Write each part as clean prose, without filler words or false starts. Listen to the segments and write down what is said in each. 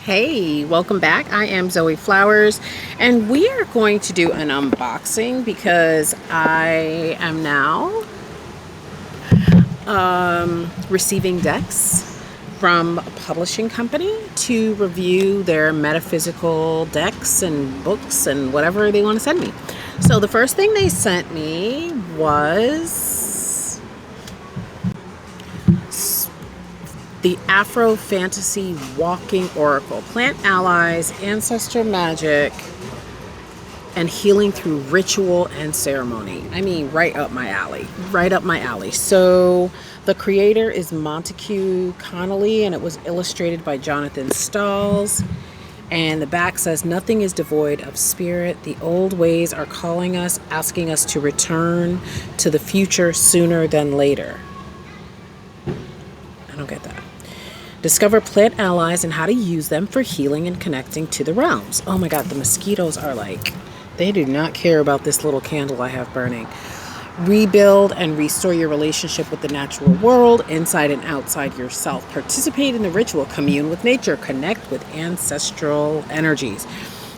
Hey, welcome back. I am Zoe Flowers, and we are going to do an unboxing because I am now receiving decks from a publishing company to review their metaphysical decks and books and whatever they want to send me. So the first thing they sent me was the Afro Fantasy Walking Oracle, Plant Allies, Ancestor Magic, and Healing Through Ritual and Ceremony. I mean, right up my alley. Right up my alley. So the creator is Monticue, Connally, and it was illustrated by Jonathon. And the back says, "Nothing is devoid of spirit. The old ways are calling us, asking us to return to the future sooner than later." I don't get that. Discover plant allies and how to use them for healing and connecting to the realms. Oh my God, the mosquitoes are like, they do not care about this little candle I have burning. Rebuild and restore your relationship with the natural world, inside and outside yourself. Participate in the ritual, commune with nature, connect with ancestral energies.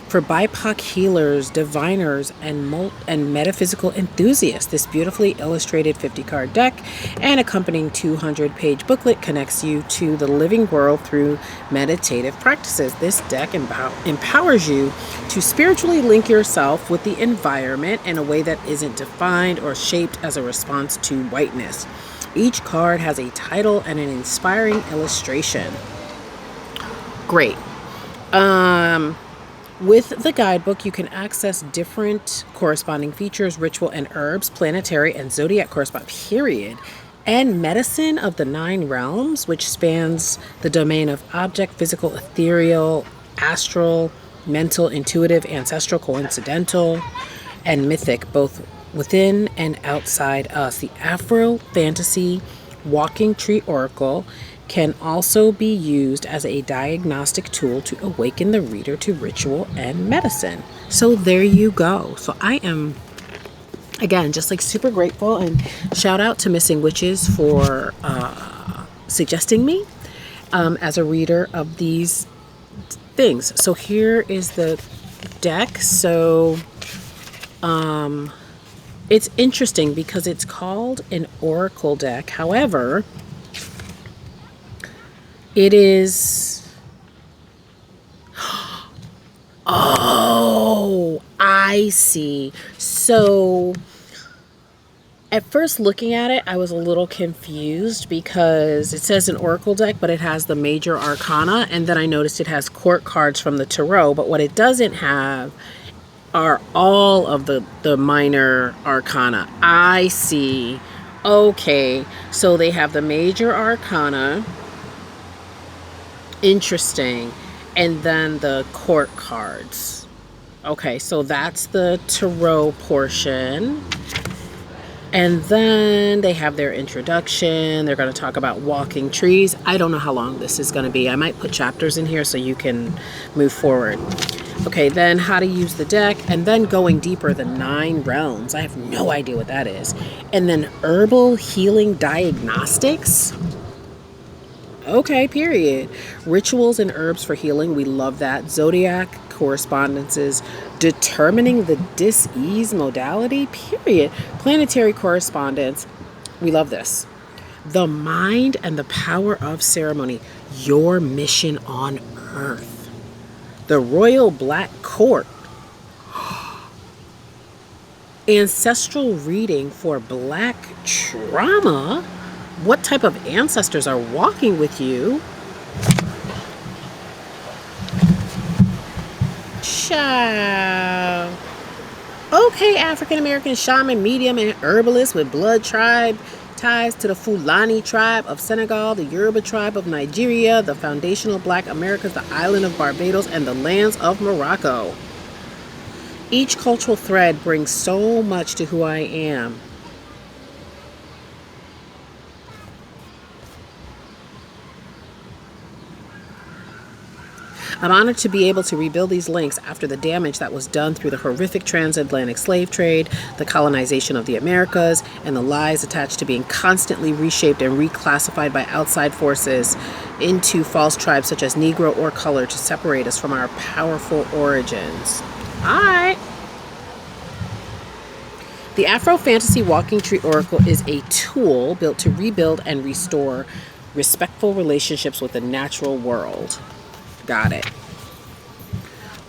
For BIPOC healers, diviners, and metaphysical enthusiasts, this beautifully illustrated 50-card deck and accompanying 200-page booklet connects you to the living world through meditative practices. This deck empowers you to spiritually link yourself with the environment in a way that isn't defined or shaped as a response to whiteness. Each card has a title and an inspiring illustration. Great. With the guidebook, you can access different corresponding features, ritual and herbs, planetary and zodiac period, and medicine of the 9 realms, which spans the domain of object, physical, ethereal, astral, mental, intuitive, ancestral, coincidental, and mythic, both within and outside us. The Afro Fantasy Walking Tree Oracle can also be used as a diagnostic tool to awaken the reader to ritual and medicine. So there you go. So I am, again, just like super grateful, and shout out to Missing Witches for suggesting me as a reader of these things. So here is the deck. So it's interesting because it's called an oracle deck. However, it is... Oh, I see. So at first looking at it, I was a little confused because it says an oracle deck, but it has the major arcana. And then I noticed it has court cards from the tarot. But what it doesn't have are all of the minor arcana. I see. Okay. So they have the major arcana. Interesting. And then the court cards. Okay, so that's the tarot portion. And then they have their introduction. They're going to talk about walking trees. I don't know how long this is going to be. I might put chapters in here so you can move forward. Okay, then how to use the deck. And then going deeper, the 9 realms. I have no idea what that is. And then herbal healing diagnostics. Okay, period. Rituals and herbs for healing. We love that. Zodiac correspondences. Determining the dis-ease modality. Period. Planetary correspondence. We love this. The mind and the power of ceremony. Your mission on Earth. The Royal Black Court. Ancestral reading for Black trauma. What type of ancestors are walking with you? Ciao. Okay, African American shaman, medium, and herbalist with blood tribe ties to the Fulani tribe of Senegal, the Yoruba tribe of Nigeria, the foundational Black Americas, the island of Barbados, and the lands of Morocco. Each cultural thread brings so much to who I am. I'm honored to be able to rebuild these links after the damage that was done through the horrific transatlantic slave trade, the colonization of the Americas, and the lies attached to being constantly reshaped and reclassified by outside forces into false tribes such as Negro or color to separate us from our powerful origins. All right. The Afro Fantasy Walking Tree Oracle is a tool built to rebuild and restore respectful relationships with the natural world. Got it.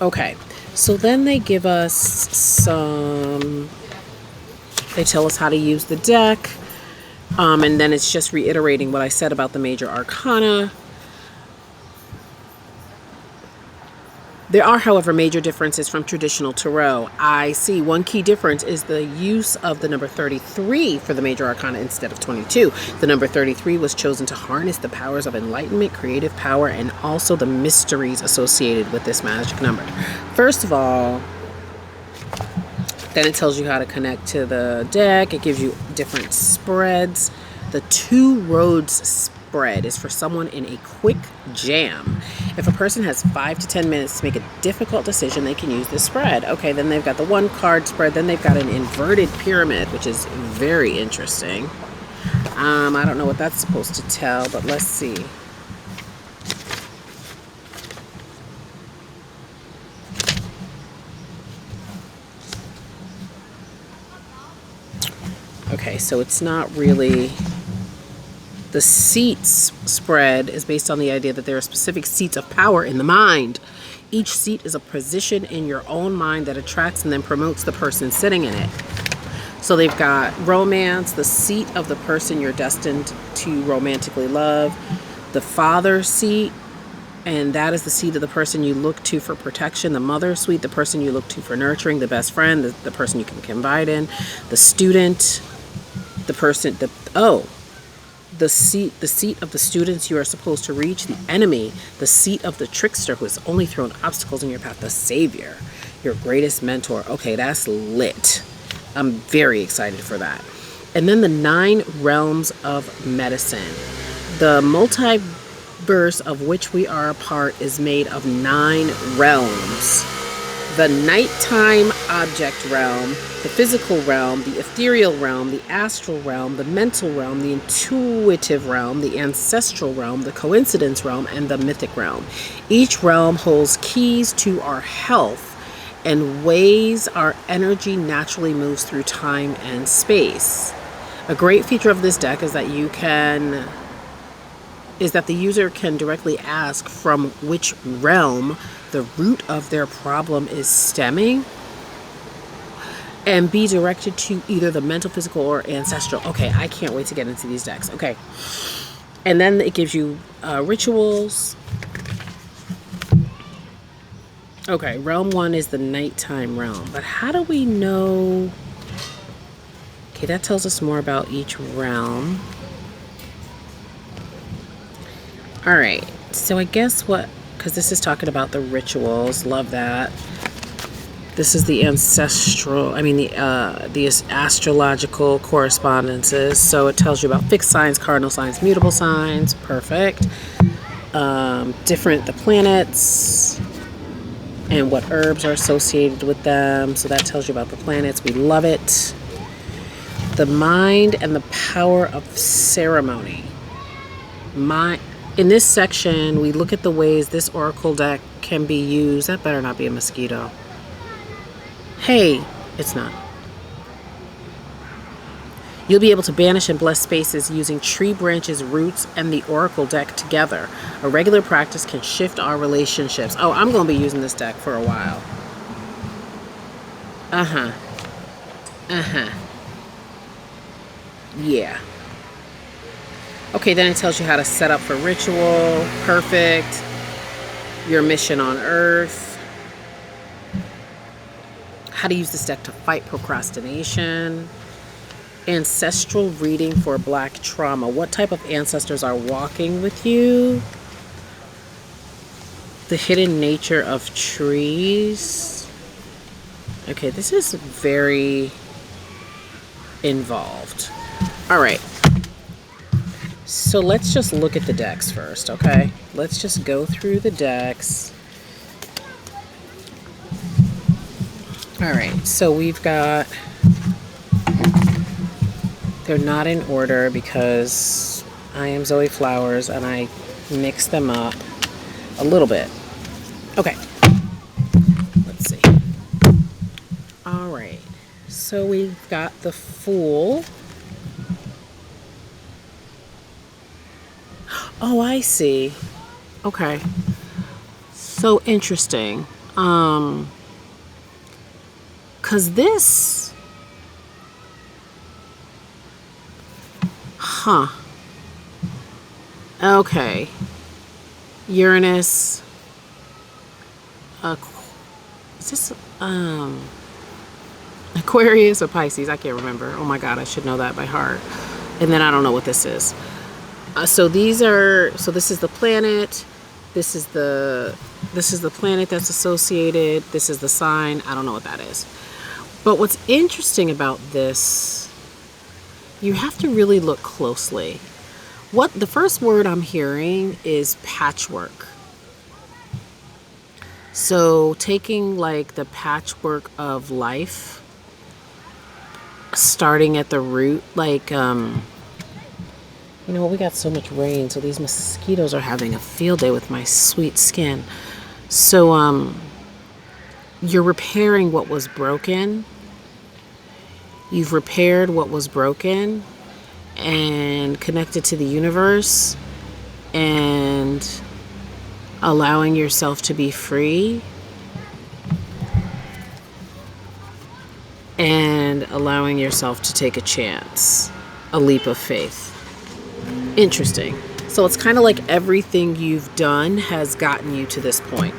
Okay, so then they give us some, they tell us how to use the deck, and then it's just reiterating what I said about the major arcana. There are, however, major differences from traditional tarot. I see one key difference is the use of the number 33 for the major arcana instead of 22. The number 33 was chosen to harness the powers of enlightenment, creative power, and also the mysteries associated with this magic number. First of all, then it tells you how to connect to the deck. It gives you different spreads. The Two Roads spread is for someone in a quick jam. If a person has 5 to 10 minutes to make a difficult decision, they can use this spread. Okay, then they've got the one card spread. Then they've got an inverted pyramid, which is very interesting. I don't know what that's supposed to tell, but let's see. Okay, so it's not really... The seats spread is based on the idea that there are specific seats of power in the mind. Each seat is a position in your own mind that attracts and then promotes the person sitting in it. So they've got romance, the seat of the person you're destined to romantically love, the father seat, and that is the seat of the person you look to for protection, the mother suite, the person you look to for nurturing, the best friend, the person you can confide in, the student, the person, the seat of the students you are supposed to reach, the enemy, the seat of the trickster who has only thrown obstacles in your path, the savior, your greatest mentor. Okay, that's lit. I'm very excited for that. And then the 9 realms of medicine. The multiverse of which we are a part is made of 9 realms. The nighttime object realm, the physical realm, the ethereal realm, the astral realm, the mental realm, the intuitive realm, the ancestral realm, the coincidence realm, and the mythic realm. Each realm holds keys to our health and ways our energy naturally moves through time and space. A great feature of this deck is that the user can directly ask from which realm the root of their problem is stemming and be directed to either the mental, physical, or ancestral. Okay, I can't wait to get into these decks. Okay. And then it gives you rituals. Okay, realm 1 is the nighttime realm. But how do we know? Okay, that tells us more about each realm. All right, so I guess because this is talking about the rituals, love that. This is the the astrological correspondences. So it tells you about fixed signs, cardinal signs, mutable signs, perfect. The planets and what herbs are associated with them. So that tells you about the planets. We love it. The mind and the power of ceremony. In this section, we look at the ways this oracle deck can be used. That better not be a mosquito. Hey, it's not. You'll be able to banish and bless spaces using tree branches, roots, and the oracle deck together. A regular practice can shift our relationships. Oh, I'm going to be using this deck for a while. Yeah. Okay, then it tells you how to set up for ritual. Perfect. Your mission on Earth. How to use this deck to fight procrastination. Ancestral reading for Black trauma. What type of ancestors are walking with you? The hidden nature of trees. Okay, this is very involved. All right. So let's just look at the decks first, okay? Let's just go through the decks All right, so we've got, they're not in order because I am Zoe Flowers and I mix them up a little bit. Okay, let's see. All right, so we've got the Fool. Oh, I see. Okay, so interesting. Cause this, huh? Okay, Uranus. Is this Aquarius or Pisces? I can't remember. Oh my God, I should know that by heart. And then I don't know what this is. So these are, so this is the planet. This is the planet that's associated. This is the sign. I don't know what that is. But what's interesting about this, you have to really look closely. What the first word I'm hearing is patchwork. So taking like the patchwork of life, starting at the root, like, you know, we got so much rain, so these mosquitoes are having a field day with my sweet skin. So, you're repairing what was broken. You've repaired what was broken and connected to the universe and allowing yourself to be free and allowing yourself to take a chance, a leap of faith. Interesting. So it's kind of like everything you've done has gotten you to this point.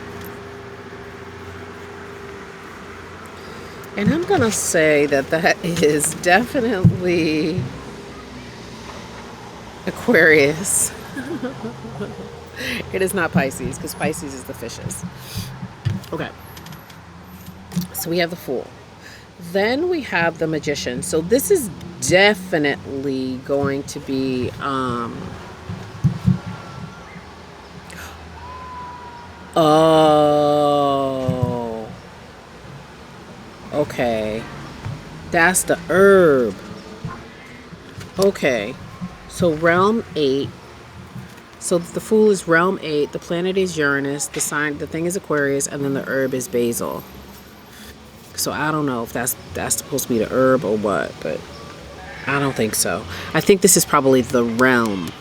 And I'm going to say that that is definitely Aquarius. It is not Pisces, because Pisces is the fishes. Okay. So we have the Fool. Then we have the Magician. So this is definitely going to be oh, okay, that's the herb. Okay, so realm 8. So the Fool is realm 8, the planet is Uranus, the thing is Aquarius, and then the herb is basil. So I don't know if that's supposed to be the herb or what, but I don't think so. I think this is probably the realm.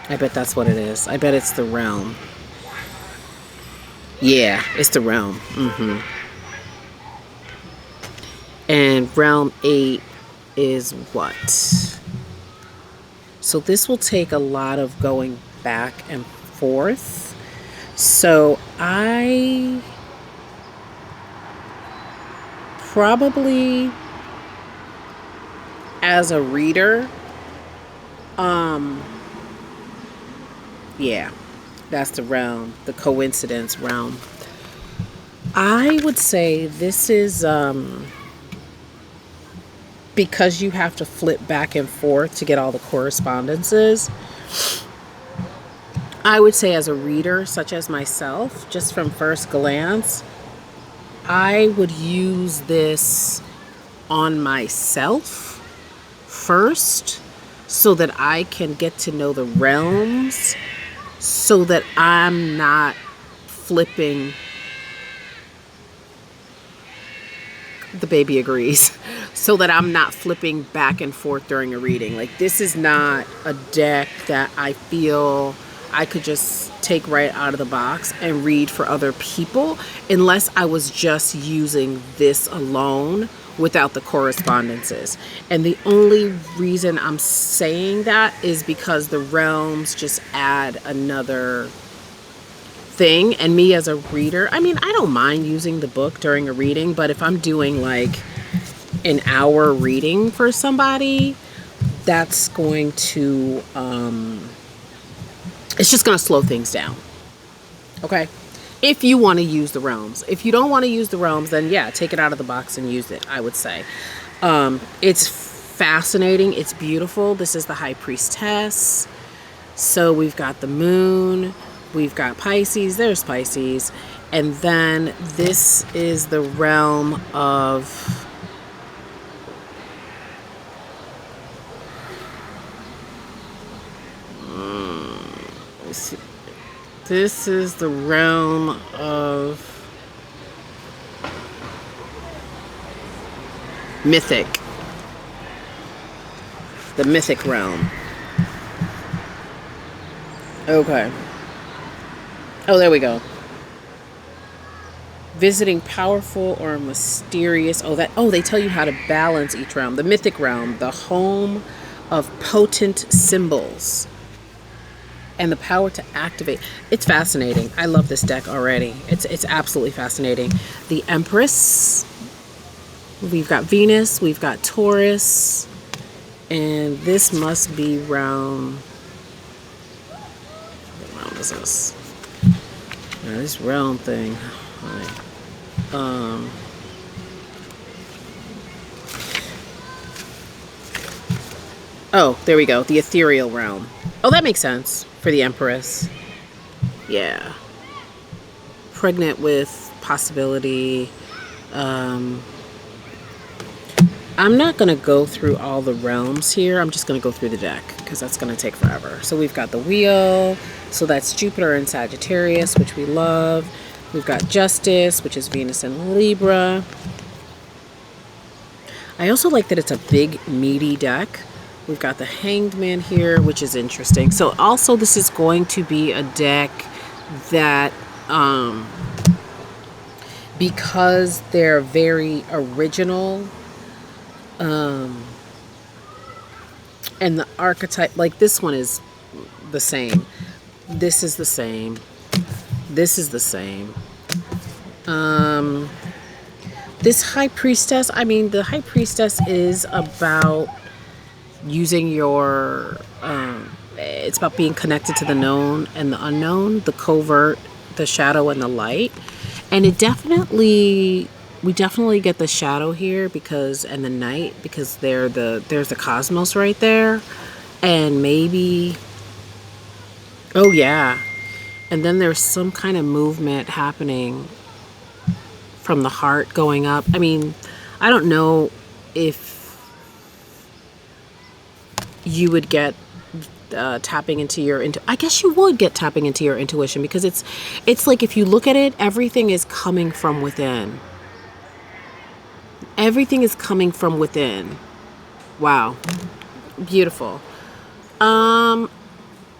I bet that's what it is. I bet it's the realm. Yeah, it's the realm. And realm 8 is what? So this will take a lot of going back and forth. So I probably, as a reader, yeah, that's the realm, the coincidence realm. I would say this is, because you have to flip back and forth to get all the correspondences. I would say as a reader, such as myself, just from first glance, I would use this on myself first so that I can get to know the realms, so that I'm not flipping. The baby agrees. So that I'm not flipping back and forth during a reading. Like, this is not a deck that I feel I could just take right out of the box and read for other people, unless I was just using this alone without the correspondences. And the only reason I'm saying that is because the realms just add another thing. And me as a reader, I mean, I don't mind using the book during a reading, but if I'm doing like an hour reading for somebody, that's going to it's just going to slow things down. Okay, if you want to use the realms. If you don't want to use the realms, then yeah, take it out of the box and use it, I would say. It's fascinating, it's beautiful. This is the High Priestess. So we've got the moon, We've got Pisces, there's Pisces. And then this is the realm of this is the realm of mythic. The mythic realm. Okay. Oh, there we go. Visiting powerful or mysterious. Oh, they tell you how to balance each realm. The mythic realm, the home of potent symbols and the power to activate. It's fascinating. I love this deck already. It's absolutely fascinating. The Empress. We've got Venus, we've got Taurus, and this must be realm. What realm is this? Now, this realm thing. Oh, there we go. The ethereal realm. Oh, that makes sense for the Empress. Yeah. Pregnant with possibility. I'm not going to go through all the realms here. I'm just going to go through the deck because that's going to take forever. So we've got the wheel. So that's Jupiter and Sagittarius, which we love. We've got Justice, which is Venus and Libra. I also like that it's a big, meaty deck. We've got the Hanged Man here, which is interesting. So also this is going to be a deck that, because they're very original, and the archetype, like this one is the same. This is the same. This is the same. This High Priestess, I mean, the High Priestess is about using your, it's about being connected to the known and the unknown, the covert, the shadow and the light. And it definitely, we definitely get the shadow here because, and the night, because there's the cosmos right there. And maybe, oh yeah. And then there's some kind of movement happening from the heart going up. I mean, I don't know if you would get tapping into your I guess you would get tapping into your intuition, because it's like, if you look at it, everything is coming from within. Everything is coming from within. Wow. Beautiful.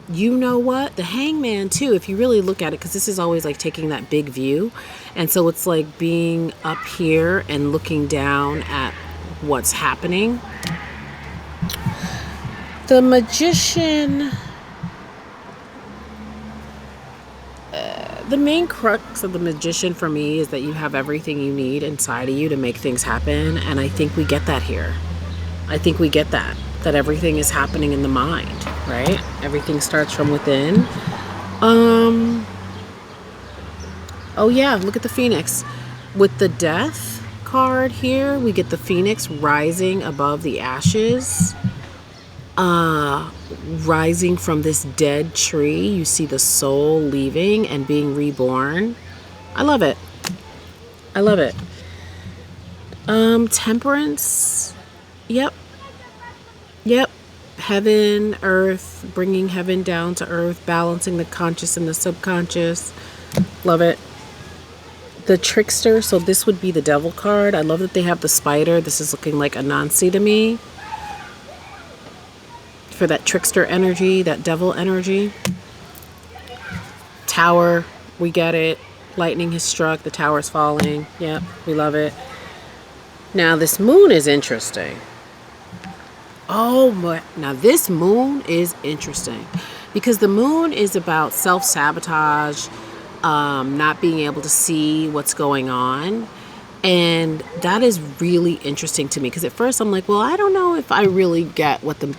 You know what? The Hangman too, if you really look at it, because this is always like taking that big view. And so it's like being up here and looking down at what's happening. The Magician, the main crux of the Magician for me is that you have everything you need inside of you to make things happen. And I think we get that here. I think we get that everything is happening in the mind, right? Everything starts from within. Oh yeah, look at the Phoenix. With the Death card here, we get the Phoenix rising above the ashes. Rising from this dead tree. You see the soul leaving and being reborn. I love it. I love it. Temperance. Yep. Heaven, earth, bringing heaven down to earth, balancing the conscious and the subconscious. Love it. The Trickster, so this would be the Devil card. I love that they have the spider. This is looking like Anansi to me. For that trickster energy, that devil energy. Tower, we get it. Lightning has struck, the tower's falling. Yep, we love it. Now this moon is interesting. Oh my, now this moon is interesting, because the moon is about self-sabotage, not being able to see what's going on. And that is really interesting to me, because at first I'm like, well, I don't know if I really get what the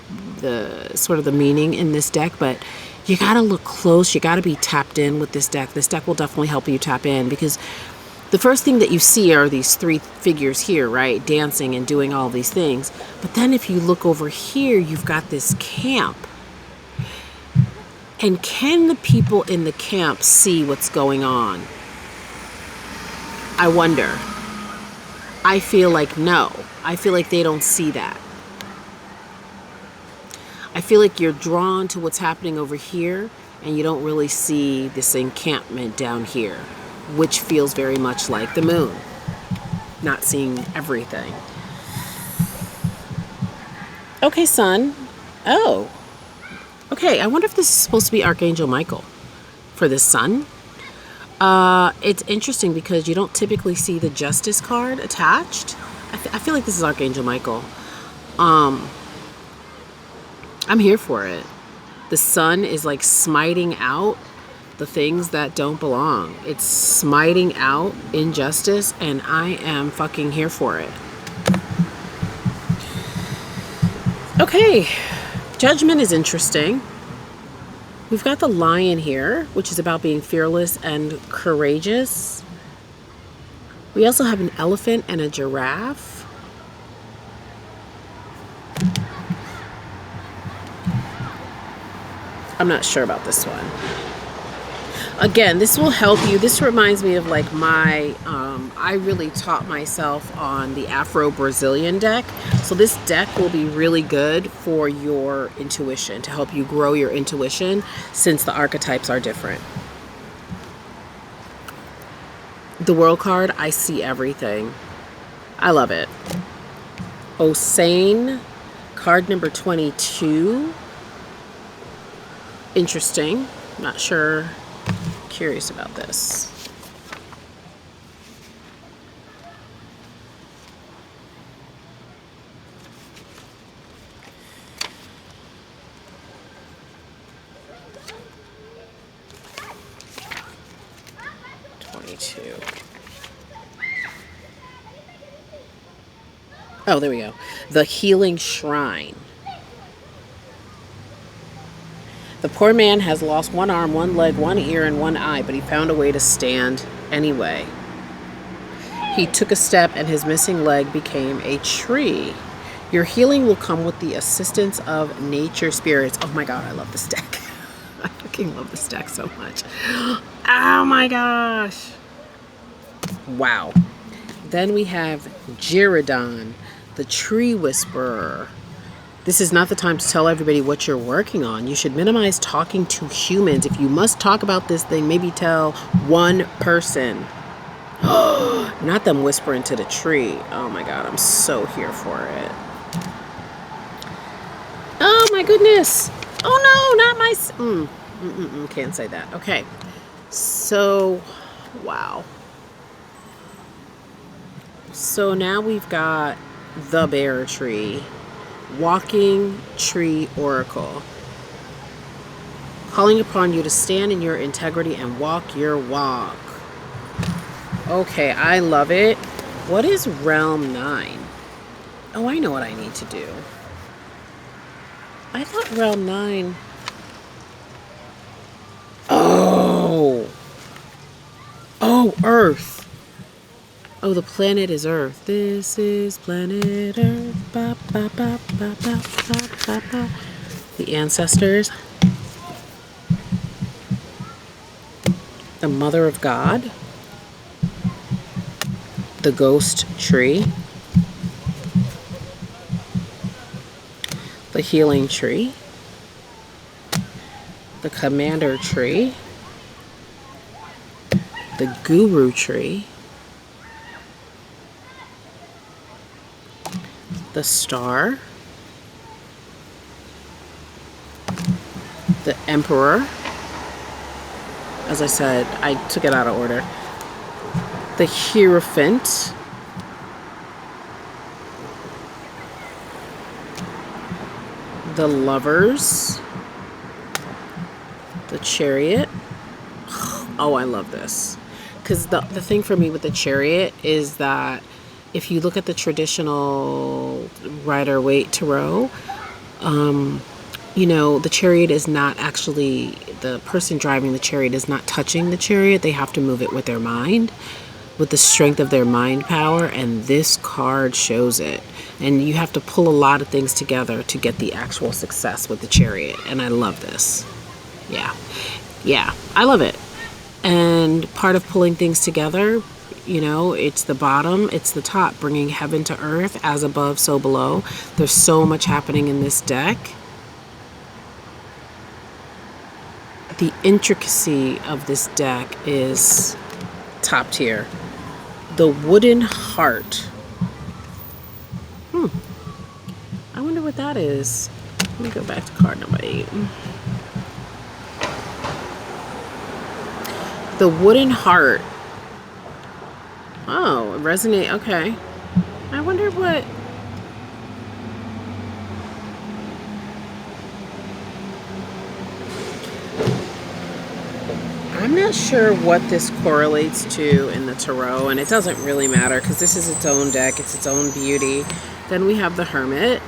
sort of the meaning in this deck, but you got to look close. You got to be tapped in with this deck. This deck will definitely help you tap in, because the first thing that you see are these three figures here, right? Dancing and doing all these things. But then if you look over here, you've got this camp. And can the people in the camp see what's going on? I wonder. I feel like no. I feel like they don't see that. I feel like you're drawn to what's happening over here and you don't really see this encampment down here, which feels very much like the moon. Not seeing everything. Okay, son. Oh. Okay, I wonder if this is supposed to be Archangel Michael for this sun. It's interesting because you don't typically see the Justice card attached. I feel like this is Archangel Michael. I'm here for it. The sun is like smiting out the things that don't belong. It's smiting out injustice, and I am fucking here for it. Okay, Judgment is interesting. We've got the Lion here, which is about being fearless and courageous. We also have an elephant and a giraffe. I'm not sure about this one. Again, this will help you. This reminds me of like my, I really taught myself on the Afro-Brazilian deck. So this deck will be really good for your intuition, to help you grow your intuition since the archetypes are different. The World card, I see everything. I love it. Osane, card number 22. Interesting. Not sure. Curious about this. Oh, there we go. The Healing Shrine. The poor man has lost one arm, one leg, one ear, and one eye, but he found a way to stand anyway. He took a step and his missing leg became a tree. Your healing will come with the assistance of nature spirits. Oh my God, I love this deck. I fucking love this deck so much. Oh my gosh. Wow. Then we have Jonathon, the tree whisperer. This is not the time to tell everybody what you're working on. You should minimize talking to humans. If you must talk about this thing, maybe tell one person. Not them whispering to the tree. Oh my God, I'm so here for it. Oh my goodness. Oh no, not my... can't say that. Okay. So, wow. So now we've got the bear tree. Walking Tree Oracle. Calling upon you to stand in your integrity and walk your walk. Okay, I love it. What is Realm 9? Oh, I know what I need to do. I thought Realm 9... Oh! Oh, Earth. Oh, the planet is Earth. This is planet Earth. Ba, ba, ba, ba, ba, ba, ba, ba. The ancestors. The Mother of God. The Ghost Tree. The Healing Tree. The Commander Tree. The Guru Tree. The Star, the Emperor. As I said, I took it out of order. The Hierophant, the Lovers, the Chariot. Oh, I love this. Because the thing for me with the Chariot is that if you look at the traditional Rider-Waite Tarot, you know, the chariot is not actually, the person driving the chariot is not touching the chariot. They have to move it with their mind, with the strength of their mind power, and this card shows it. And you have to pull a lot of things together to get the actual success with the chariot, and I love this. Yeah. Yeah. I love it. And part of pulling things together, you know, it's the bottom, it's the top, bringing heaven to earth, as above, so below. There's so much happening in this deck. The intricacy of this deck is top tier. The wooden heart. I wonder what that is. Let me go back to card number 8. The wooden heart. Oh, resonate. Okay. I wonder what. I'm not sure what this correlates to in the tarot, and it doesn't really matter because this is its own deck, it's its own beauty. Then we have the Hermit,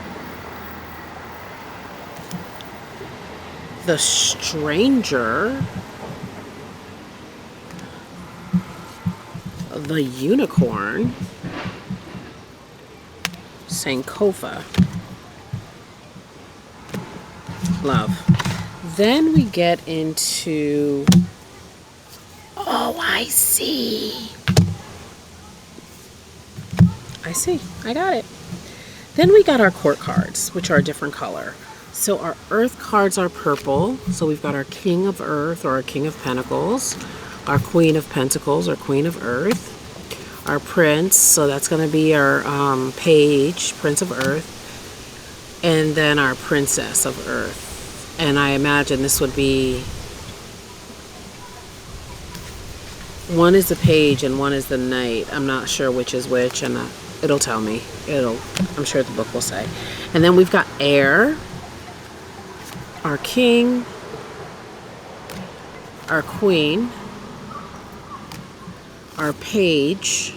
the Stranger, the Unicorn, Sankofa, love. Then we get into, oh, I see. I got it. Then we got our court cards, which are a different color. So our earth cards are purple. So we've got our King of Earth or our King of Pentacles, our Queen of Pentacles or Queen of Earth, our Prince, so that's going to be our Page, Prince of Earth, and then our Princess of Earth. And I imagine this would be, one is the Page and one is the Knight. I'm not sure which is which, and it'll tell me. I'm sure the book will say. And then we've got Air, our King, our Queen, our Page,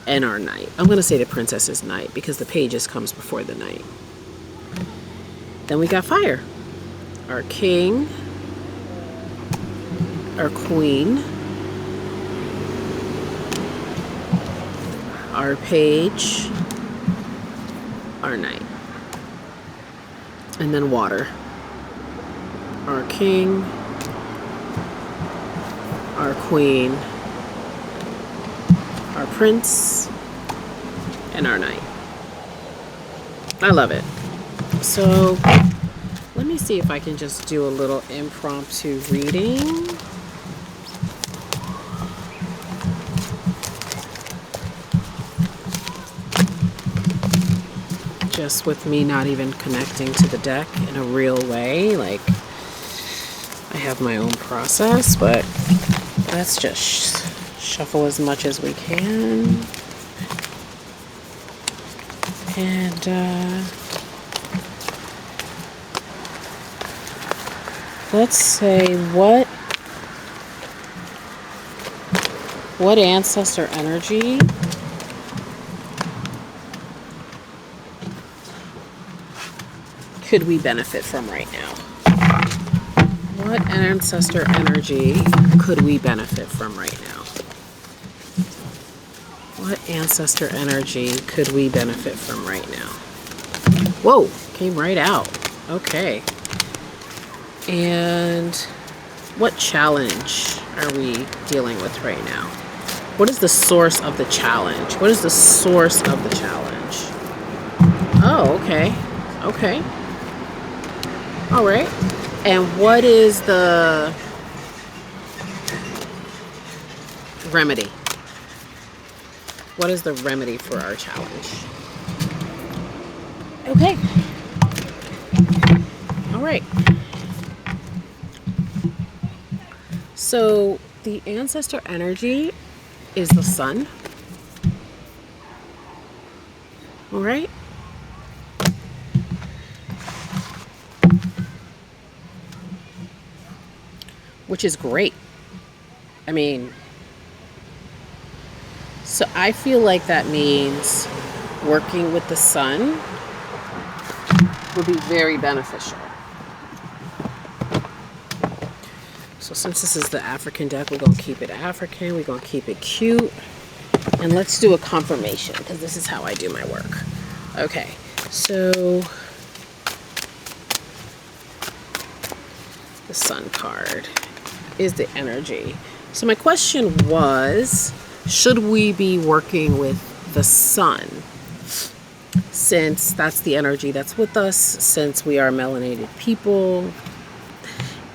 and our Knight. I'm going to say the Princess is Knight because the Pages comes before the Knight. Then we got Fire, our King, our Queen, our Page, our Knight. And then Water, our King, our Queen, our Prince, and our Knight. I love it. So let me see if I can just do a little impromptu reading. Just with me not even connecting to the deck in a real way. Like, I have my own process, but let's just shuffle as much as we can. And let's say what ancestor energy could we benefit from right now? What ancestor energy could we benefit from right now? What ancestor energy could we benefit from right now? Whoa, came right out. Okay. And what challenge are we dealing with right now? What is the source of the challenge? What is the source of the challenge? Oh, okay. Okay. All right. And what is the remedy? What is the remedy for our challenge? Okay. All right. So the ancestor energy is the sun. All right. Which is great. I mean, so I feel like that means working with the sun would be very beneficial. So since this is the African deck, we're going to keep it African. We're going to keep it cute. And let's do a confirmation because this is how I do my work. Okay, so The Sun card is the energy. So my question was, should we be working with the Sun? Since that's the energy that's with us, since we are melanated people,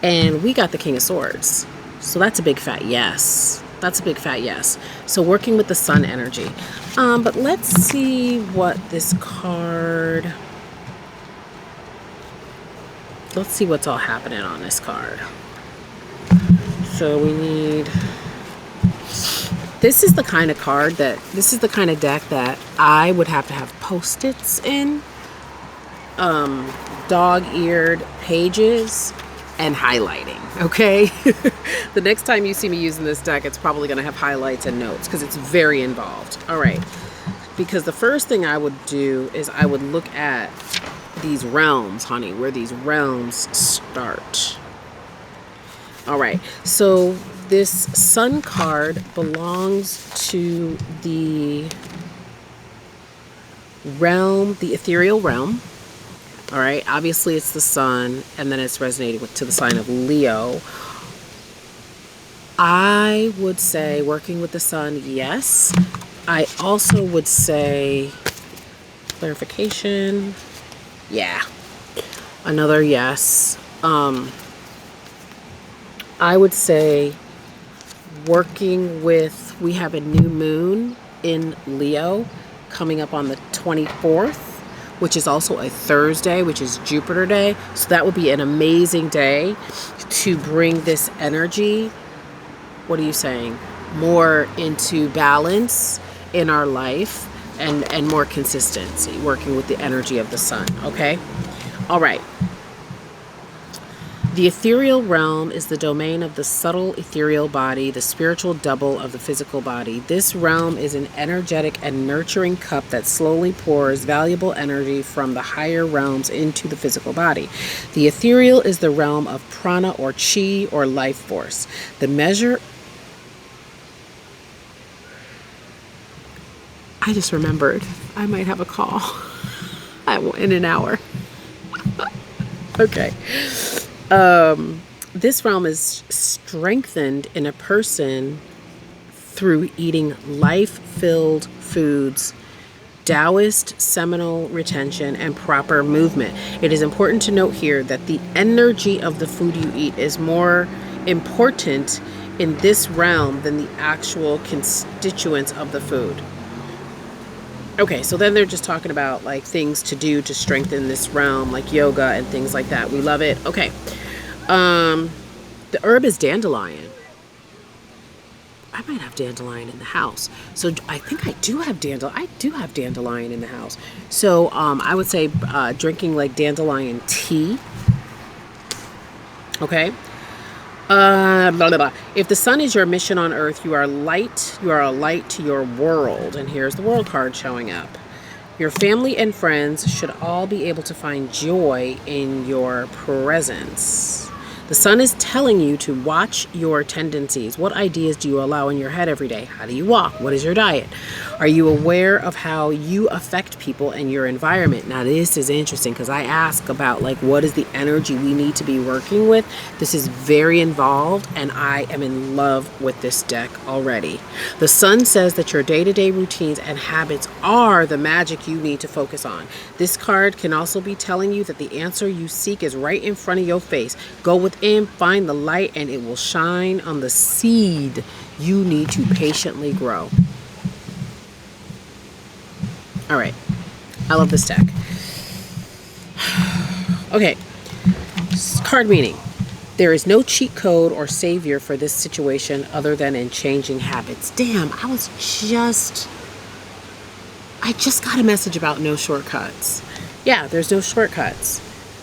and we got the King of Swords. So that's a big fat yes. That's a big fat yes. So working with the Sun energy. But let's see what this card... Let's see what's all happening on this card. So we need... This is the kind of card that... This is the kind of deck that I would have to have Post-its in. Dog-eared pages and highlighting, okay? The next time you see me using this deck, it's probably going to have highlights and notes because it's very involved. All right. Because the first thing I would do is I would look at these realms, honey, where these realms start. All right. So this Sun card belongs to the realm, the ethereal realm. All right, obviously it's the Sun, and then it's resonating to the sign of Leo. I would say working with the Sun, yes. I also would say clarification, yeah. Another yes. I would say working with, we have a new moon in Leo coming up on the 24th. Which is also a Thursday, which is Jupiter Day. So that would be an amazing day to bring this energy, what are you saying, more into balance in our life and more consistency, working with the energy of the Sun, okay? All right. The ethereal realm is the domain of the subtle ethereal body, the spiritual double of the physical body. This realm is an energetic and nurturing cup that slowly pours valuable energy from the higher realms into the physical body. The ethereal is the realm of prana or chi or life force. The measure... I just remembered I might have a call in an hour. Okay. This realm is strengthened in a person through eating life-filled foods, Taoist seminal retention, and proper movement. It is important to note here that the energy of the food you eat is more important in this realm than the actual constituents of the food. Okay, so then they're just talking about like things to do to strengthen this realm, like yoga and things like that. We love it. Okay. The herb is dandelion. I might have dandelion in the house. So I think I do have dandelion in the house. So I would say drinking like dandelion tea. Okay. Blah, blah, blah. If the Sun is your mission on Earth, you are light. You are a light to your world. And here's the world card showing up. Your family and friends should all be able to find joy in your presence. The Sun is telling you to watch your tendencies. What ideas do you allow in your head every day? How do you walk? What is your diet? Are you aware of how you affect people and your environment? Now, this is interesting because I ask about like what is the energy we need to be working with. This is very involved and I am in love with this deck already. The Sun says that your day-to-day routines and habits are the magic you need to focus on. This card can also be telling you that the answer you seek is right in front of your face. Go within, find the light, and it will shine on the seed you need to patiently grow. All right. I love this deck. Okay. Card meaning. There is no cheat code or savior for this situation other than in changing habits. Damn, I just got a message about no shortcuts. Yeah, there's no shortcuts.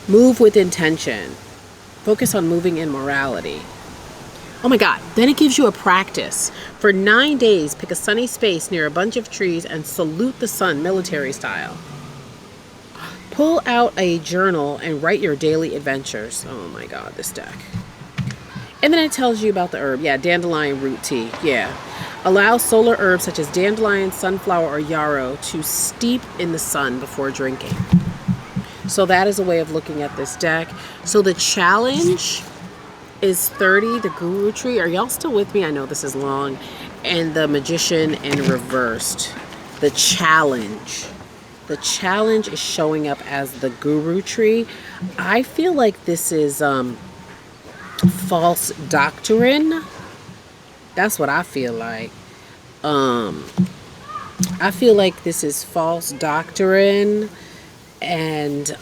Move with intention. Focus on moving in morality. Oh my God. Then it gives you a practice. For 9 days, pick a sunny space near a bunch of trees and salute the sun military style. Pull out a journal and write your daily adventures. Oh my God, this deck. And then it tells you about the herb. Yeah, dandelion root tea. Yeah. Allow solar herbs such as dandelion, sunflower, or yarrow to steep in the sun before drinking. So that is a way of looking at this deck. So the challenge is 30, the Guru tree. Are y'all still with me? I know this is long. And the Magician in reversed. The challenge. The challenge is showing up as the Guru tree. I feel like this is false doctrine. That's what I feel like. I feel like this is false doctrine and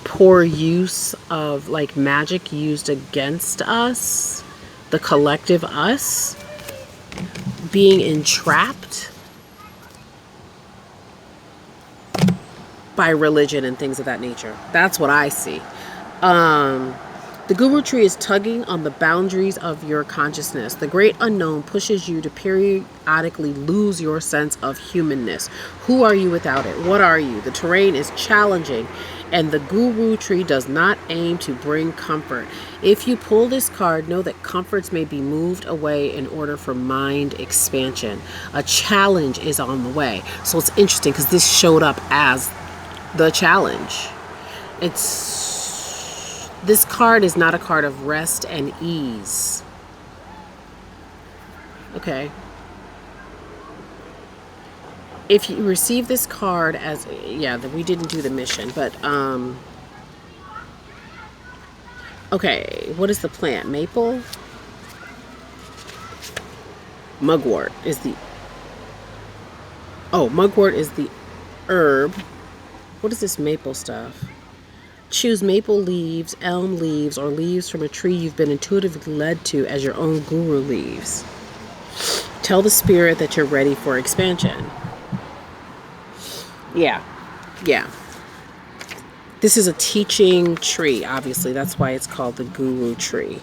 poor use of like magic used against us, the collective us, being entrapped by religion and things of that nature. That's what I see. The Guru tree is tugging on the boundaries of your consciousness. The great unknown pushes you to periodically lose your sense of humanness. Who are you without it? What are you? The terrain is challenging, and the Guru tree does not aim to bring comfort. If you pull this card, know that comforts may be moved away in order for mind expansion. A challenge is on the way. So it's interesting because this showed up as the challenge. This card is not a card of rest and ease. Okay. If you receive this card as, we didn't do the mission, but, okay, what is the plant? Maple? Mugwort is the herb. What is this maple stuff? Choose maple leaves, elm leaves, or leaves from a tree you've been intuitively led to as your own guru leaves. Tell the spirit that you're ready for expansion. Yeah. This is a teaching tree, obviously. That's why it's called the Guru tree.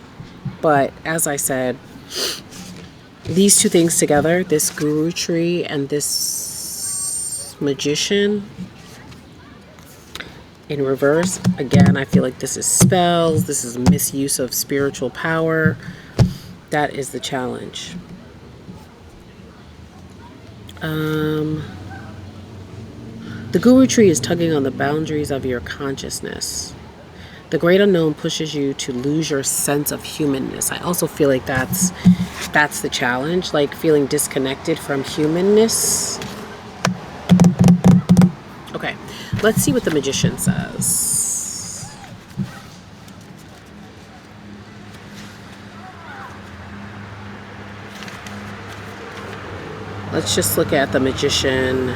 But as I said, these two things together, this Guru tree and this Magician in reverse, again, I feel like this is spells, this is misuse of spiritual power. That is the challenge. The Guru tree is tugging on the boundaries of your consciousness. The great unknown pushes you to lose your sense of humanness. I also feel like that's the challenge, like feeling disconnected from humanness. Okay, let's see what the Magician says. Let's just look at the Magician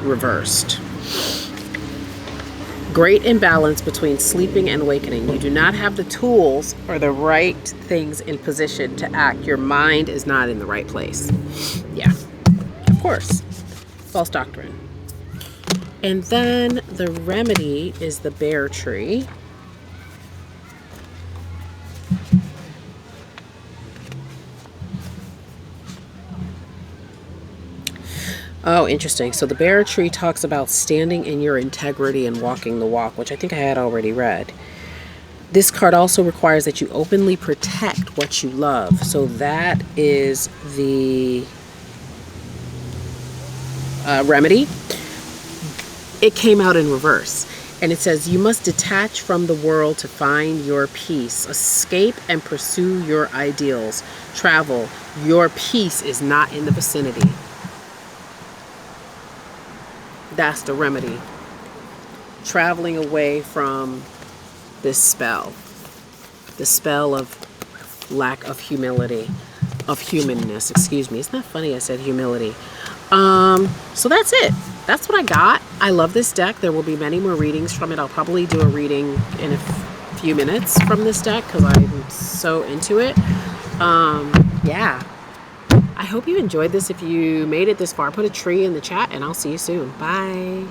reversed. Great imbalance between sleeping and awakening. You do not have the tools or the right things in position to act. Your mind is not in the right place. Yeah, of course. False doctrine. And then the remedy is the bear tree. Oh, interesting. So the bear tree talks about standing in your integrity and walking the walk, which I think I had already read. This card also requires that you openly protect what you love. So that is the remedy. It came out in reverse. And it says, you must detach from the world to find your peace. Escape and pursue your ideals. Travel. Your peace is not in the vicinity. That's the remedy. Traveling away from this spell. The spell of lack of humility. Of humanness, excuse me. Isn't that funny I said humility? So that's it. That's what I got. I love this deck. There will be many more readings from it. I'll probably do a reading in a few minutes from this deck because I'm so into it. Yeah. I hope you enjoyed this. If you made it this far, put a tree in the chat and I'll see you soon. Bye.